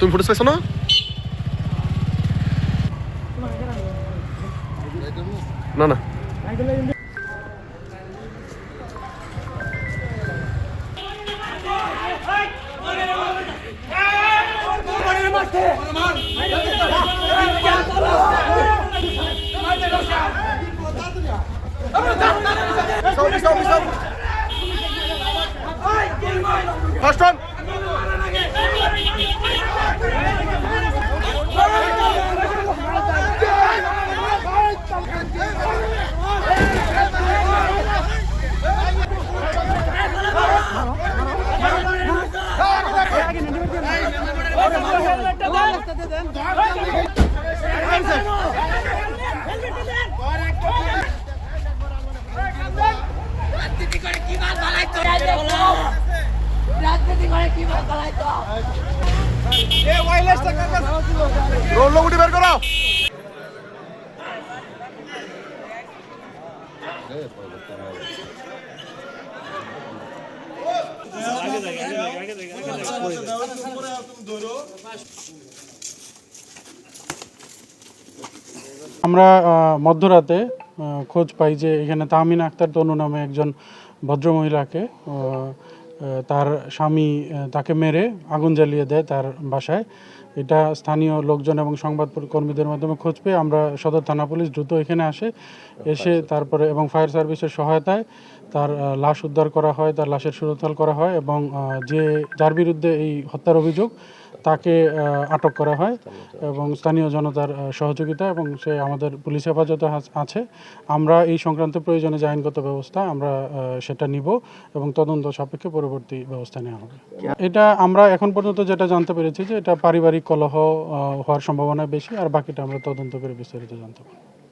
তুমি ফুটেজ পাইছো না? না না First one. রোল গুটি বের করো। আমরা মধ্যরাতে খোঁজ পাই যে এখানে তাহমিনা আক্তার তনু নামে একজন ভদ্রমহিলাকে তার স্বামী তাকে মেরে আগুন জ্বালিয়ে দেয় তার বাসায়। এটা স্থানীয় লোকজন এবং সংবাদ কর্মীদের মাধ্যমে খোঁজ পেয়ে আমরা সদর থানা পুলিশ দ্রুত এখানে এসে তারপরে এবং ফায়ার সার্ভিসের সহায়তায় তার লাশ উদ্ধার করা হয়, তার লাশের সুরতহাল করা হয় এবং যার বিরুদ্ধে এই হত্যার অভিযোগ তাকে আটক করা হয় এবং স্থানীয় জনতার সহযোগিতা এবং সে আমাদের পুলিশ হেফাজতে আছে। আমরা এই সংক্রান্ত প্রয়োজনে যে আইনগত ব্যবস্থা আমরা সেটা নিব এবং তদন্ত সাপেক্ষে পরবর্তী ব্যবস্থা নেওয়া হবে। এটা আমরা এখন পর্যন্ত যেটা জানতে পেরেছি যে এটা পারিবারিক কলহ হওয়ার সম্ভাবনা বেশি, আর বাকিটা আমরা তদন্ত করে বিস্তারিত জানতে পারব।